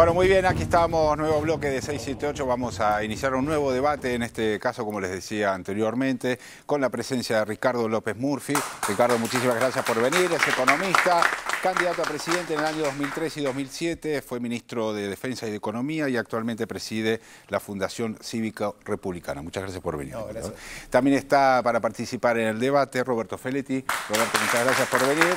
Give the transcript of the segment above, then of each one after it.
Bueno, muy bien, aquí estamos, nuevo bloque de 678. Vamos a iniciar un nuevo debate, en este caso, como les decía anteriormente, con la presencia de Ricardo López Murphy. Ricardo, muchísimas gracias por venir, es economista, candidato a presidente en el año 2003 y 2007, fue ministro de Defensa y de Economía y actualmente preside la Fundación Cívica Republicana. Muchas gracias por venir. No, gracias. También está para participar en el debate Roberto Feletti. Roberto, muchas gracias por venir.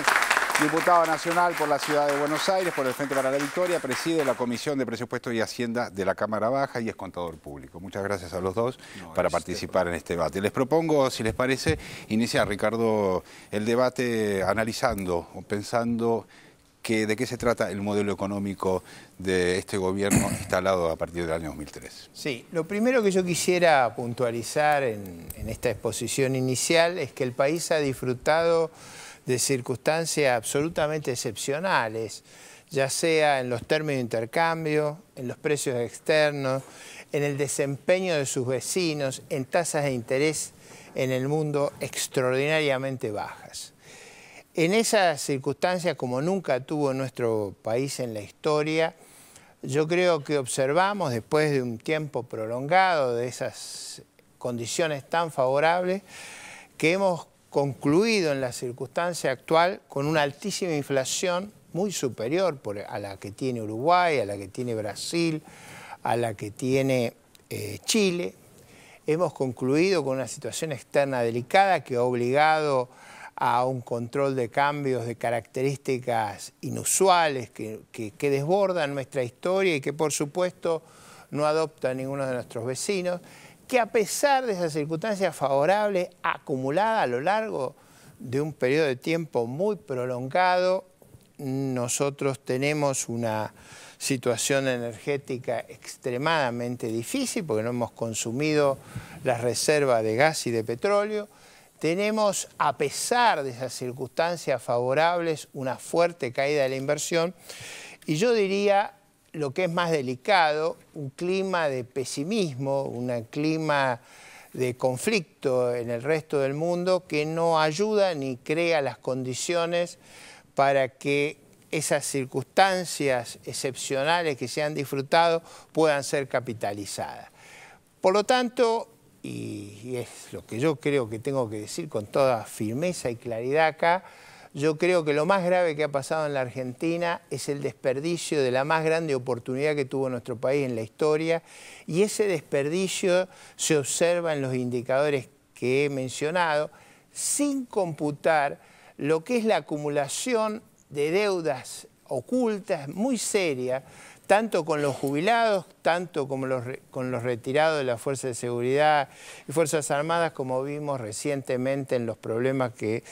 Diputado nacional por la Ciudad de Buenos Aires, por el Frente para la Victoria, preside la Comisión de Presupuesto y Hacienda de la Cámara Baja y es contador público. Muchas gracias a los dos para participar en este debate. Les propongo, si les parece, iniciar, Ricardo, el debate analizando o pensando de qué se trata el modelo económico de este gobierno instalado a partir del año 2003. Sí, lo primero que yo quisiera puntualizar en esta exposición inicial es que el país ha disfrutado de circunstancias absolutamente excepcionales, ya sea en los términos de intercambio, en los precios externos, en el desempeño de sus vecinos, en tasas de interés en el mundo extraordinariamente bajas. En esas circunstancias, como nunca tuvo nuestro país en la historia, yo creo que observamos, después de un tiempo prolongado de esas condiciones tan favorables, que hemos concluido en la circunstancia actual con una altísima inflación muy superior a la que tiene Uruguay, a la que tiene Brasil, a la que tiene Chile. Hemos concluido con una situación externa delicada que ha obligado a un control de cambios de características inusuales que desbordan nuestra historia y que por supuesto no adopta ninguno de nuestros vecinos, que a pesar de esas circunstancias favorables acumuladas a lo largo de un periodo de tiempo muy prolongado, nosotros tenemos una situación energética extremadamente difícil porque no hemos consumido las reservas de gas y de petróleo. Tenemos, a pesar de esas circunstancias favorables, una fuerte caída de la inversión y yo diría, lo que es más delicado, un clima de pesimismo, un clima de conflicto en el resto del mundo que no ayuda ni crea las condiciones para que esas circunstancias excepcionales que se han disfrutado puedan ser capitalizadas. Por lo tanto, y es lo que yo creo que tengo que decir con toda firmeza y claridad acá, yo creo que lo más grave que ha pasado en la Argentina es el desperdicio de la más grande oportunidad que tuvo nuestro país en la historia y ese desperdicio se observa en los indicadores que he mencionado sin computar lo que es la acumulación de deudas ocultas muy serias, tanto con los jubilados, tanto como con los retirados de las Fuerzas de Seguridad y Fuerzas Armadas, como vimos recientemente en los problemas que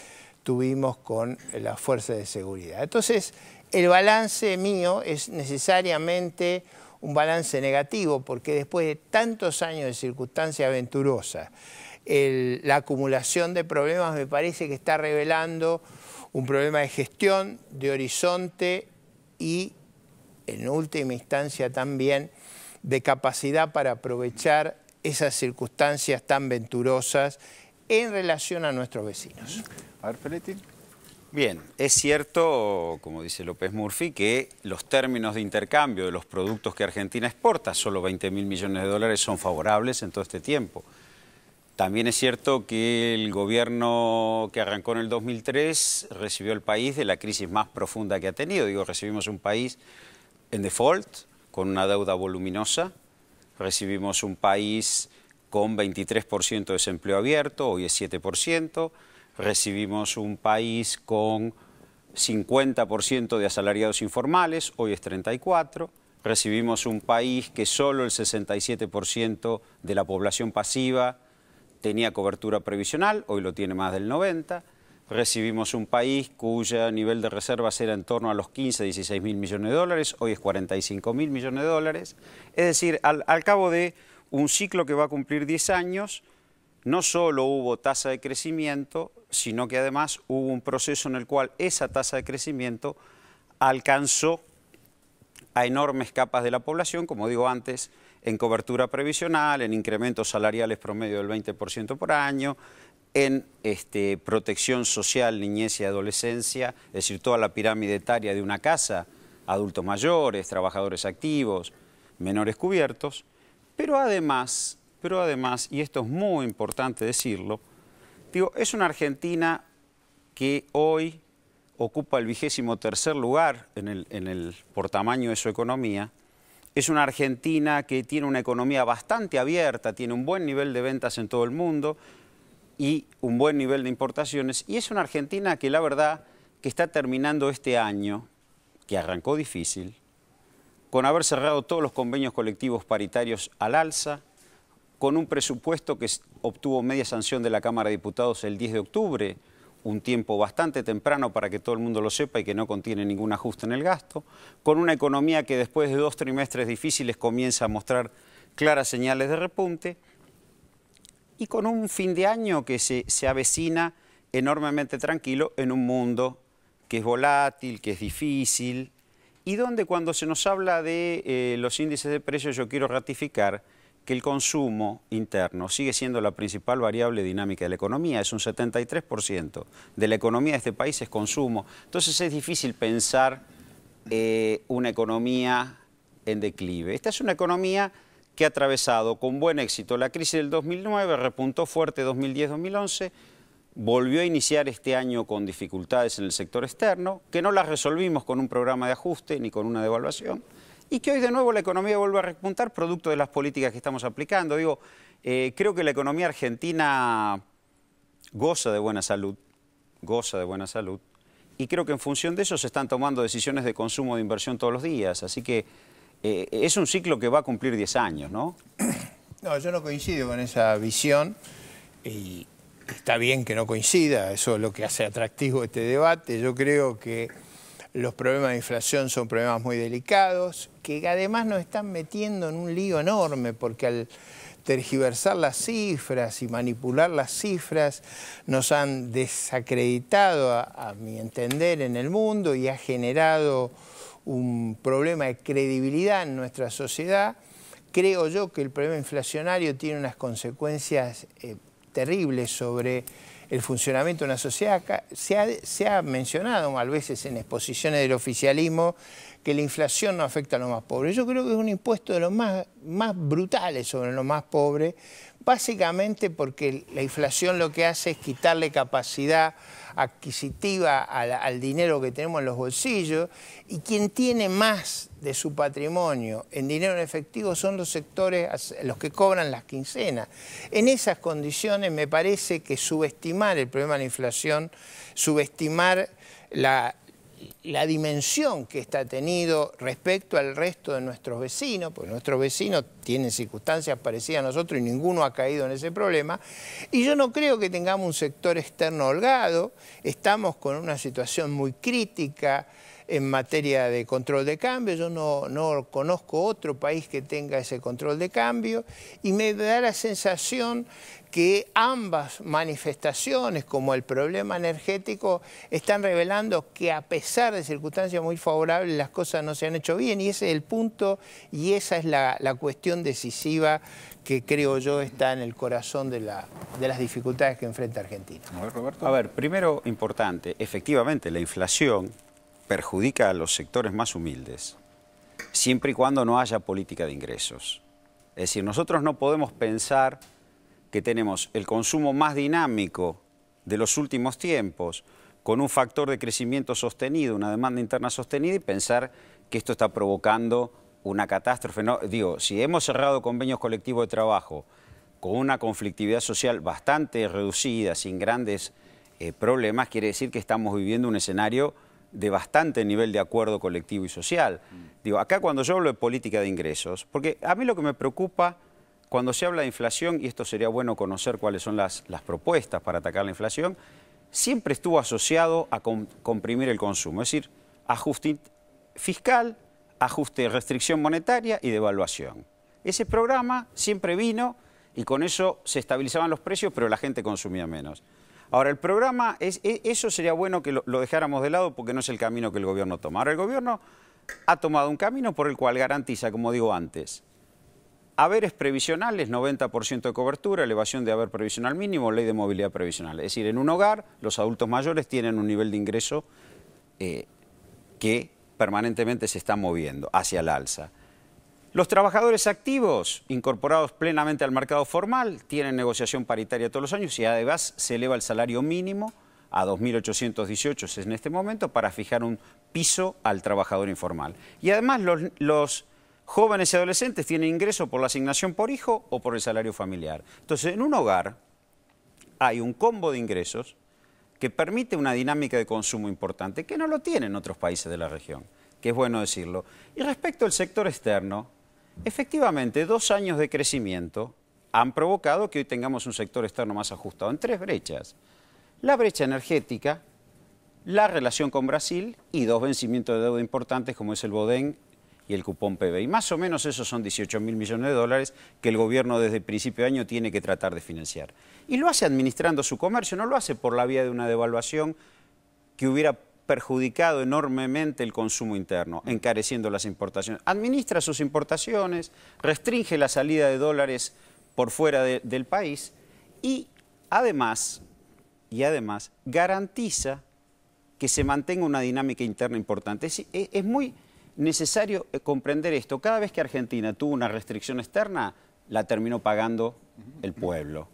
tuvimos con las fuerzas de seguridad. Entonces, el balance mío es necesariamente un balance negativo, porque después de tantos años de circunstancias aventurosas, la acumulación de problemas me parece que está revelando un problema de gestión, de horizonte y, en última instancia también, de capacidad para aprovechar esas circunstancias tan venturosas en relación a nuestros vecinos. A ver, Feletti. Bien, es cierto, como dice López Murphy, que los términos de intercambio de los productos que Argentina exporta, solo 20.000 millones de dólares, son favorables en todo este tiempo. También es cierto que el gobierno que arrancó en el 2003 recibió el país de la crisis más profunda que ha tenido. Digo, recibimos un país en default, con una deuda voluminosa, recibimos un país con 23% de desempleo abierto, hoy es 7%, recibimos un país con 50% de asalariados informales, hoy es 34%, recibimos un país que solo el 67% de la población pasiva tenía cobertura previsional, hoy lo tiene más del 90%, recibimos un país cuyo nivel de reservas era en torno a los 15, 16 mil millones de dólares, hoy es 45 mil millones de dólares, es decir, al cabo de un ciclo que va a cumplir 10 años, no solo hubo tasa de crecimiento, sino que además hubo un proceso en el cual esa tasa de crecimiento alcanzó a enormes capas de la población, como digo antes, en cobertura previsional, en incrementos salariales promedio del 20% por año, en protección social, niñez y adolescencia, es decir, toda la pirámide etaria de una casa adultos mayores, trabajadores activos, menores cubiertos, pero además, y esto es muy importante decirlo, digo, es una Argentina que hoy ocupa el 23º lugar por tamaño de su economía. Es una Argentina que tiene una economía bastante abierta, tiene un buen nivel de ventas en todo el mundo y un buen nivel de importaciones. Y es una Argentina que la verdad que está terminando este año, que arrancó difícil, con haber cerrado todos los convenios colectivos paritarios al alza, con un presupuesto que obtuvo media sanción de la Cámara de Diputados el 10 de octubre, un tiempo bastante temprano para que todo el mundo lo sepa y que no contiene ningún ajuste en el gasto, con una economía que después de 2 trimestres difíciles comienza a mostrar claras señales de repunte y con un fin de año que se avecina enormemente tranquilo en un mundo que es volátil, que es difícil y donde cuando se nos habla de los índices de precios yo quiero ratificar que el consumo interno sigue siendo la principal variable dinámica de la economía, es un 73% de la economía de este país es consumo, entonces es difícil pensar una economía en declive. Esta es una economía que ha atravesado con buen éxito la crisis del 2009, repuntó fuerte 2010-2011, volvió a iniciar este año con dificultades en el sector externo, que no las resolvimos con un programa de ajuste ni con una devaluación, y que hoy de nuevo la economía vuelve a repuntar producto de las políticas que estamos aplicando. Digo, creo que la economía argentina goza de buena salud, y creo que en función de eso se están tomando decisiones de consumo de inversión todos los días, así que es un ciclo que va a cumplir 10 años, ¿no? No, yo no coincido con esa visión y está bien que no coincida, eso es lo que hace atractivo este debate. Yo creo que los problemas de inflación son problemas muy delicados, que además nos están metiendo en un lío enorme, porque al tergiversar las cifras y manipular las cifras nos han desacreditado, a mi entender, en el mundo y ha generado un problema de credibilidad en nuestra sociedad. Creo yo que el problema inflacionario tiene unas consecuencias terribles sobre el funcionamiento de una sociedad. Se ha mencionado a veces en exposiciones del oficialismo que la inflación no afecta a los más pobres. Yo creo que es un impuesto de los más brutales sobre los más pobres, básicamente porque la inflación lo que hace es quitarle capacidad adquisitiva al dinero que tenemos en los bolsillos, y quien tiene más de su patrimonio en dinero en efectivo son los sectores, los que cobran las quincenas. En esas condiciones me parece que subestimar el problema de la inflación, subestimar la dimensión que está tenido respecto al resto de nuestros vecinos, porque nuestros vecinos tienen circunstancias parecidas a nosotros y ninguno ha caído en ese problema. Y yo no creo que tengamos un sector externo holgado, estamos con una situación muy crítica en materia de control de cambio. Yo no conozco otro país que tenga ese control de cambio y me da la sensación que ambas manifestaciones, como el problema energético, están revelando que a pesar de circunstancias muy favorables las cosas no se han hecho bien, y ese es el punto y esa es la cuestión decisiva que creo yo está en el corazón de las dificultades que enfrenta Argentina. A ver, Roberto. A ver, primero importante, efectivamente la inflación perjudica a los sectores más humildes, siempre y cuando no haya política de ingresos. Es decir, nosotros no podemos pensar que tenemos el consumo más dinámico de los últimos tiempos, con un factor de crecimiento sostenido, una demanda interna sostenida, y pensar que esto está provocando una catástrofe. No, digo, si hemos cerrado convenios colectivos de trabajo con una conflictividad social bastante reducida, sin grandes problemas, quiere decir que estamos viviendo un escenario de bastante nivel de acuerdo colectivo y social. Digo, acá cuando yo hablo de política de ingresos, porque a mí lo que me preocupa cuando se habla de inflación, y esto sería bueno conocer cuáles son las propuestas para atacar la inflación, siempre estuvo asociado a comprimir el consumo, es decir, ajuste fiscal, ajuste de restricción monetaria y devaluación. Ese programa siempre vino y con eso se estabilizaban los precios, pero la gente consumía menos. Ahora, el programa, eso sería bueno que lo dejáramos de lado porque no es el camino que el gobierno toma. Ahora, el gobierno ha tomado un camino por el cual garantiza, como digo antes, haberes previsionales, 90% de cobertura, elevación de haber previsional mínimo, ley de movilidad previsional. Es decir, en un hogar los adultos mayores tienen un nivel de ingreso que permanentemente se está moviendo hacia el alza. Los trabajadores activos, incorporados plenamente al mercado formal, tienen negociación paritaria todos los años y además se eleva el salario mínimo a 2.818 en este momento para fijar un piso al trabajador informal. Y además los jóvenes y adolescentes tienen ingreso por la asignación por hijo o por el salario familiar. Entonces, en un hogar hay un combo de ingresos que permite una dinámica de consumo importante, que no lo tienen otros países de la región, que es bueno decirlo. Y respecto al sector externo, efectivamente, 2 años de crecimiento han provocado que hoy tengamos un sector externo más ajustado en 3 brechas. La brecha energética, la relación con Brasil y 2 vencimientos de deuda importantes como es el Bodén y el cupón PBI. Más o menos esos son 18.000 millones de dólares que el gobierno desde el principio de año tiene que tratar de financiar. Y lo hace administrando su comercio, no lo hace por la vía de una devaluación que hubiera perjudicado enormemente el consumo interno, encareciendo las importaciones. Administra sus importaciones, restringe la salida de dólares por fuera del país y además garantiza que se mantenga una dinámica interna importante. Es muy necesario comprender esto. Cada vez que Argentina tuvo una restricción externa, la terminó pagando el pueblo.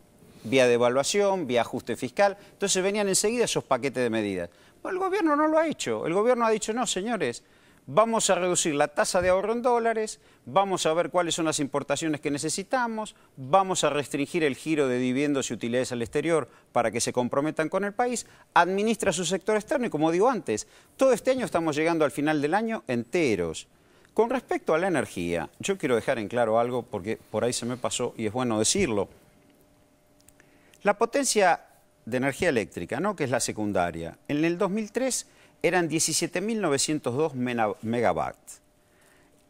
Vía devaluación, vía ajuste fiscal. Entonces venían enseguida esos paquetes de medidas. Bueno, el gobierno no lo ha hecho. El gobierno ha dicho, no, señores, vamos a reducir la tasa de ahorro en dólares, vamos a ver cuáles son las importaciones que necesitamos, vamos a restringir el giro de dividendos y utilidades al exterior para que se comprometan con el país, administra su sector externo y, como digo antes, todo este año estamos llegando al final del año enteros. Con respecto a la energía, yo quiero dejar en claro algo porque por ahí se me pasó y es bueno decirlo. La potencia de energía eléctrica, ¿no?, que es la secundaria, en el 2003 eran 17.902 megawatts.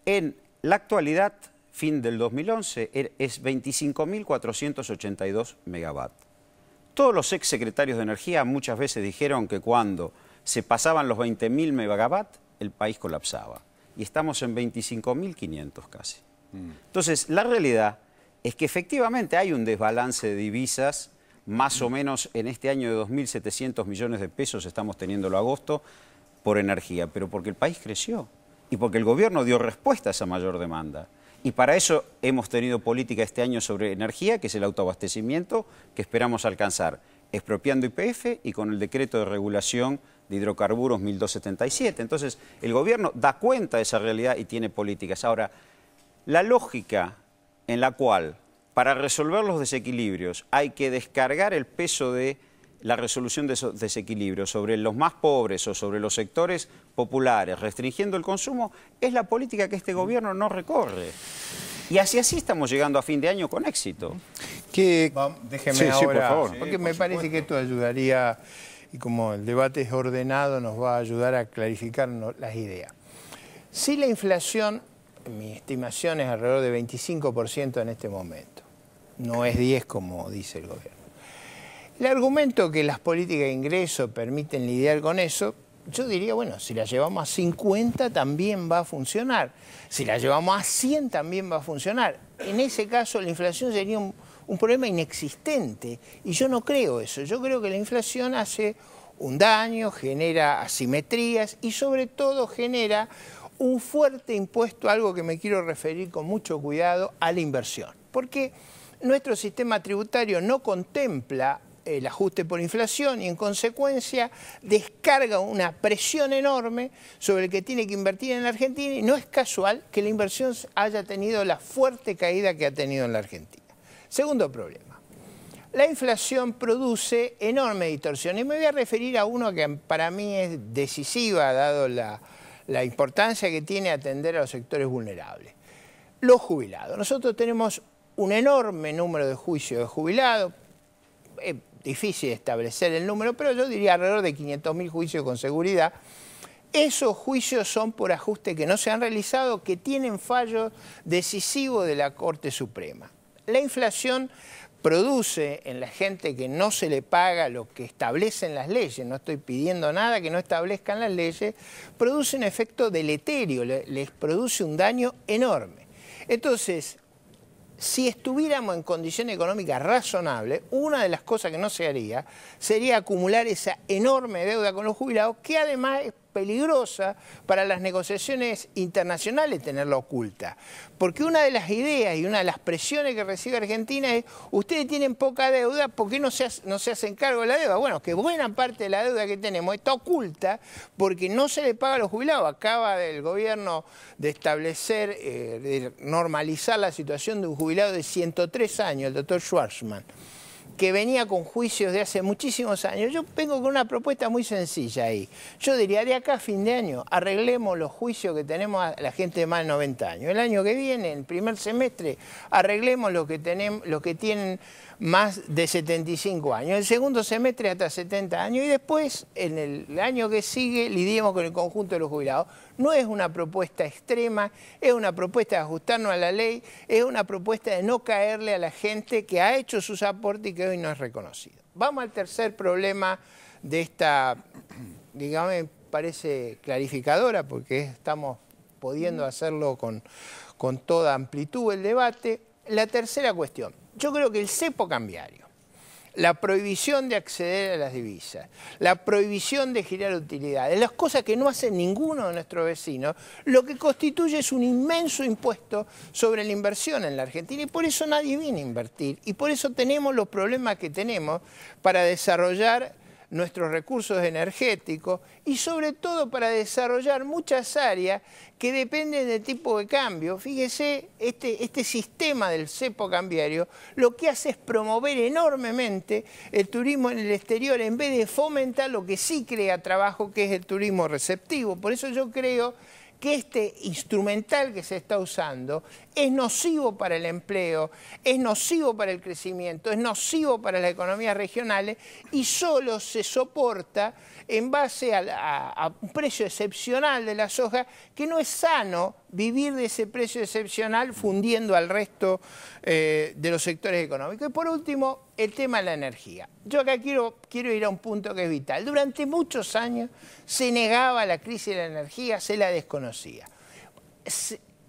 En la actualidad, fin del 2011, es 25.482 megawatts. Todos los exsecretarios de Energía muchas veces dijeron que cuando se pasaban los 20.000 megawatts, el país colapsaba. Y estamos en 25.500 casi. Entonces, la realidad es que efectivamente hay un desbalance de divisas. Más o menos en este año de 2.700 millones de pesos estamos teniéndolo agosto por energía, pero porque el país creció y porque el gobierno dio respuesta a esa mayor demanda. Y para eso hemos tenido política este año sobre energía, que es el autoabastecimiento que esperamos alcanzar, expropiando YPF y con el decreto de regulación de hidrocarburos 1277. Entonces, el gobierno da cuenta de esa realidad y tiene políticas. Ahora, la lógica en la cual para resolver los desequilibrios hay que descargar el peso de la resolución de esos desequilibrios sobre los más pobres o sobre los sectores populares, restringiendo el consumo, es la política que este gobierno no recorre. Y así estamos llegando a fin de año con éxito. Déjeme ahora, por favor. porque me parece que esto ayudaría, y como el debate es ordenado, nos va a ayudar a clarificar las ideas. Si la inflación, mi estimación es alrededor de 25% en este momento, no es 10 como dice el gobierno. El argumento que las políticas de ingreso permiten lidiar con eso, yo diría, bueno, si la llevamos a 50 también va a funcionar. Si la llevamos a 100 también va a funcionar. En ese caso la inflación sería un problema inexistente. Y yo no creo eso. Yo creo que la inflación hace un daño, genera asimetrías y sobre todo genera un fuerte impuesto, algo que me quiero referir con mucho cuidado, a la inversión. Porque nuestro sistema tributario no contempla el ajuste por inflación y en consecuencia descarga una presión enorme sobre el que tiene que invertir en la Argentina y no es casual que la inversión haya tenido la fuerte caída que ha tenido en la Argentina. Segundo problema, la inflación produce enorme distorsión y me voy a referir a uno que para mí es decisiva dado la importancia que tiene atender a los sectores vulnerables. Los jubilados. Nosotros tenemos un enorme número de juicios de jubilados. Es difícil establecer el número, pero yo diría alrededor de 500.000 juicios con seguridad. Esos juicios son por ajustes que no se han realizado, que tienen fallos decisivos de la Corte Suprema. La inflación produce en la gente que no se le paga lo que establecen las leyes, no estoy pidiendo nada que no establezcan las leyes, produce un efecto deleterio, les produce un daño enorme. Entonces, si estuviéramos en condiciones económicas razonables, una de las cosas que no se haría sería acumular esa enorme deuda con los jubilados, que además es peligrosa para las negociaciones internacionales tenerla oculta. Porque una de las ideas y una de las presiones que recibe Argentina es: ustedes tienen poca deuda, ¿por qué no se hacen cargo de la deuda? Bueno, que buena parte de la deuda que tenemos está oculta porque no se le paga a los jubilados. Acaba el gobierno de establecer, de normalizar la situación de un jubilado de 103 años, el doctor Schwarzman, que venía con juicios de hace muchísimos años. Yo vengo con una propuesta muy sencilla ahí. Yo diría, de acá a fin de año, arreglemos los juicios que tenemos a la gente de más de 90 años. El año que viene, en el primer semestre, arreglemos los que tienen más de 75 años. El segundo semestre hasta 70 años. Y después, en el año que sigue, lidiemos con el conjunto de los jubilados. No es una propuesta extrema, es una propuesta de ajustarnos a la ley, es una propuesta de no caerle a la gente que ha hecho sus aportes y que hoy no es reconocido. Vamos al tercer problema de esta, digamos, me parece clarificadora, porque estamos pudiendo hacerlo con toda amplitud el debate. La tercera cuestión. Yo creo que el cepo cambiario, la prohibición de acceder a las divisas, la prohibición de girar utilidades, las cosas que no hacen ninguno de nuestros vecinos, lo que constituye es un inmenso impuesto sobre la inversión en la Argentina, y por eso nadie viene a invertir, y por eso tenemos los problemas que tenemos para desarrollar nuestros recursos energéticos y sobre todo para desarrollar muchas áreas que dependen del tipo de cambio. Fíjese, este sistema del cepo cambiario lo que hace es promover enormemente el turismo en el exterior en vez de fomentar lo que sí crea trabajo, que es el turismo receptivo. Por eso yo creo que este instrumental que se está usando es nocivo para el empleo, es nocivo para el crecimiento, es nocivo para las economías regionales y solo se soporta en base a un precio excepcional de la soja, que no es sano vivir de ese precio excepcional fundiendo al resto de los sectores económicos. Y por último, el tema de la energía. Yo acá quiero ir a un punto que es vital. Durante muchos años se negaba la crisis de la energía, se la desconocía.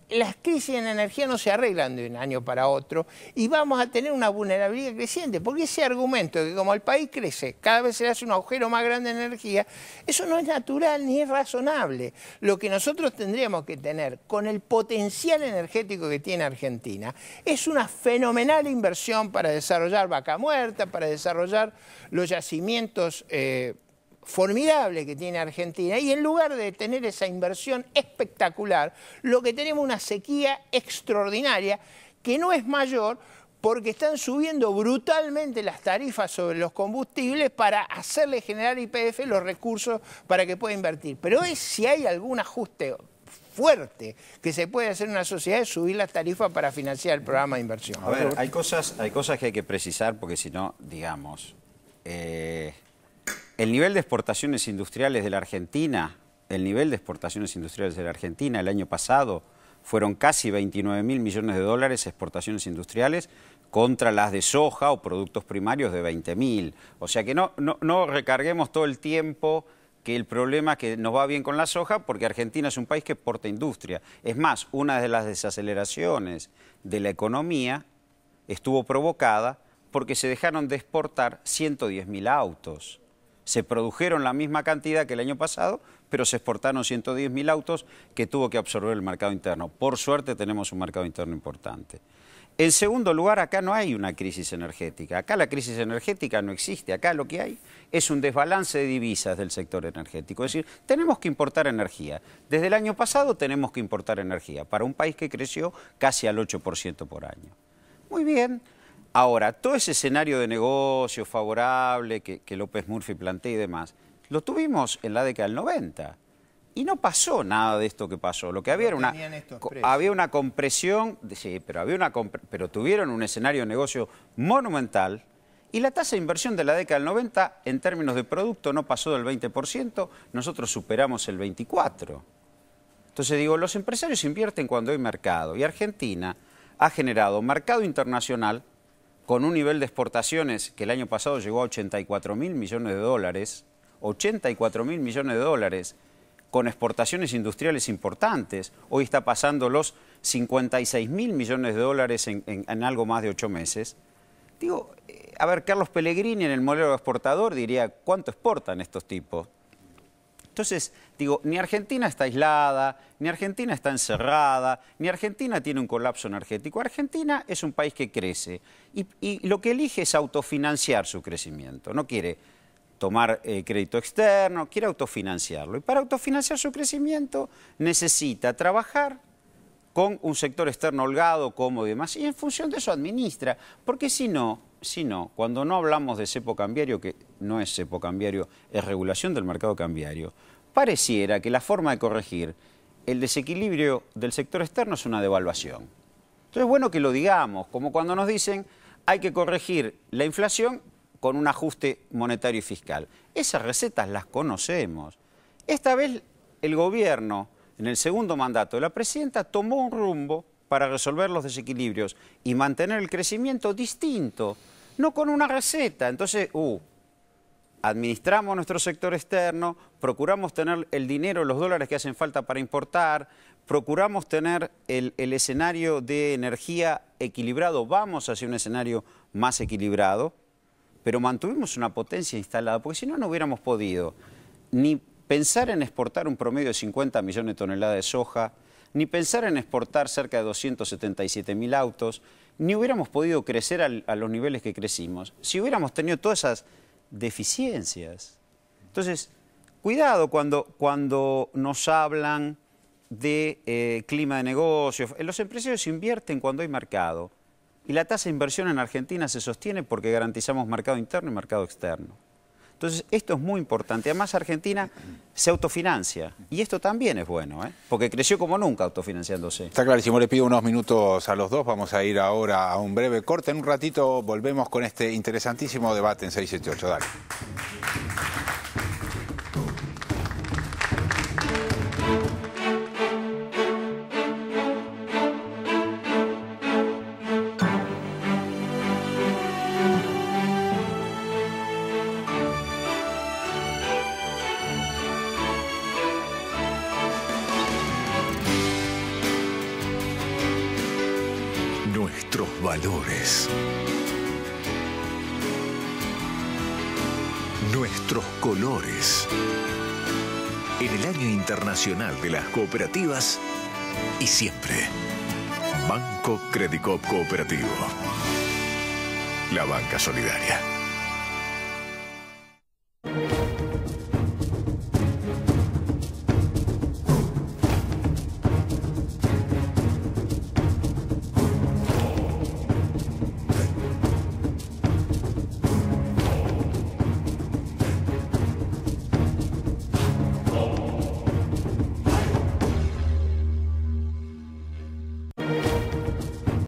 Las crisis en energía no se arreglan de un año para otro y vamos a tener una vulnerabilidad creciente, porque ese argumento de que como el país crece, cada vez se le hace un agujero más grande de energía, eso no es natural ni es razonable. Lo que nosotros tendríamos que tener con el potencial energético que tiene Argentina es una fenomenal inversión para desarrollar Vaca Muerta, para desarrollar los yacimientos formidable que tiene Argentina, y en lugar de tener esa inversión espectacular, lo que tenemos es una sequía extraordinaria que no es mayor porque están subiendo brutalmente las tarifas sobre los combustibles para hacerle generar YPF los recursos para que pueda invertir. Pero si hay algún ajuste fuerte que se puede hacer en una sociedad, es subir las tarifas para financiar el programa de inversión. A ver, hay cosas que hay que precisar, porque si no, digamos... El nivel de exportaciones industriales de la Argentina, el año pasado fueron casi 29.000 millones de dólares exportaciones industriales contra las de soja o productos primarios de 20.000. O sea que no recarguemos todo el tiempo que el problema es que nos va bien con la soja, porque Argentina es un país que exporta industria. Es más, una de las desaceleraciones de la economía estuvo provocada porque se dejaron de exportar 110.000 autos. Se produjeron la misma cantidad que el año pasado, pero se exportaron 110.000 autos que tuvo que absorber el mercado interno. Por suerte tenemos un mercado interno importante. En segundo lugar, acá no hay una crisis energética. Acá la crisis energética no existe. Acá lo que hay es un desbalance de divisas del sector energético. Es decir, tenemos que importar energía. Desde el año pasado tenemos que importar energía para un país que creció casi al 8% por año. Muy bien. Ahora, todo ese escenario de negocio favorable que López Murphy plantea y demás, lo tuvimos en la década del 90 y no pasó nada de esto que pasó. Lo que había había una compresión, sí, pero tuvieron un escenario de negocio monumental y la tasa de inversión de la década del 90 en términos de producto no pasó del 20%, nosotros superamos el 24%. Entonces digo, los empresarios invierten cuando hay mercado y Argentina ha generado mercado internacional con un nivel de exportaciones que el año pasado llegó a 84.000 millones de dólares, 84.000 millones de dólares, con exportaciones industriales importantes. Hoy está pasando los 56.000 millones de dólares en algo más de 8 meses. Digo, a ver, Carlos Pellegrini en el modelo exportador diría, ¿cuánto exportan estos tipos? Entonces, digo, ni Argentina está aislada, ni Argentina está encerrada, ni Argentina tiene un colapso energético. Argentina es un país que crece y lo que elige es autofinanciar su crecimiento. No quiere tomar crédito externo, quiere autofinanciarlo. Y para autofinanciar su crecimiento necesita trabajar con un sector externo holgado, cómodo y demás, y en función de eso administra. Porque si no, cuando no hablamos de cepo cambiario, que no es cepo cambiario, es regulación del mercado cambiario, pareciera que la forma de corregir el desequilibrio del sector externo es una devaluación. Entonces es bueno que lo digamos, como cuando nos dicen hay que corregir la inflación con un ajuste monetario y fiscal. Esas recetas las conocemos. Esta vez el gobierno, en el segundo mandato de la presidenta, tomó un rumbo para resolver los desequilibrios y mantener el crecimiento distinto, no con una receta. Entonces, administramos nuestro sector externo, procuramos tener el dinero, los dólares que hacen falta para importar, procuramos tener el escenario de energía equilibrado, vamos hacia un escenario más equilibrado, pero mantuvimos una potencia instalada, porque si no, no hubiéramos podido ni pensar en exportar un promedio de 50 millones de toneladas de soja, ni pensar en exportar cerca de 277.000 autos, ni hubiéramos podido crecer a los niveles que crecimos si hubiéramos tenido todas esas deficiencias. Entonces, cuidado cuando nos hablan de clima de negocios. Los empresarios invierten cuando hay mercado. Y la tasa de inversión en Argentina se sostiene porque garantizamos mercado interno y mercado externo. Entonces, esto es muy importante. Además, Argentina se autofinancia. Y esto también es bueno, porque creció como nunca autofinanciándose. Está clarísimo. Le pido unos minutos a los dos. Vamos a ir ahora a un breve corte. En un ratito volvemos con este interesantísimo debate en 678. Dale. Nuestros valores, nuestros colores. En el Año Internacional de las Cooperativas y siempre. Banco Credicop Cooperativo. La banca solidaria.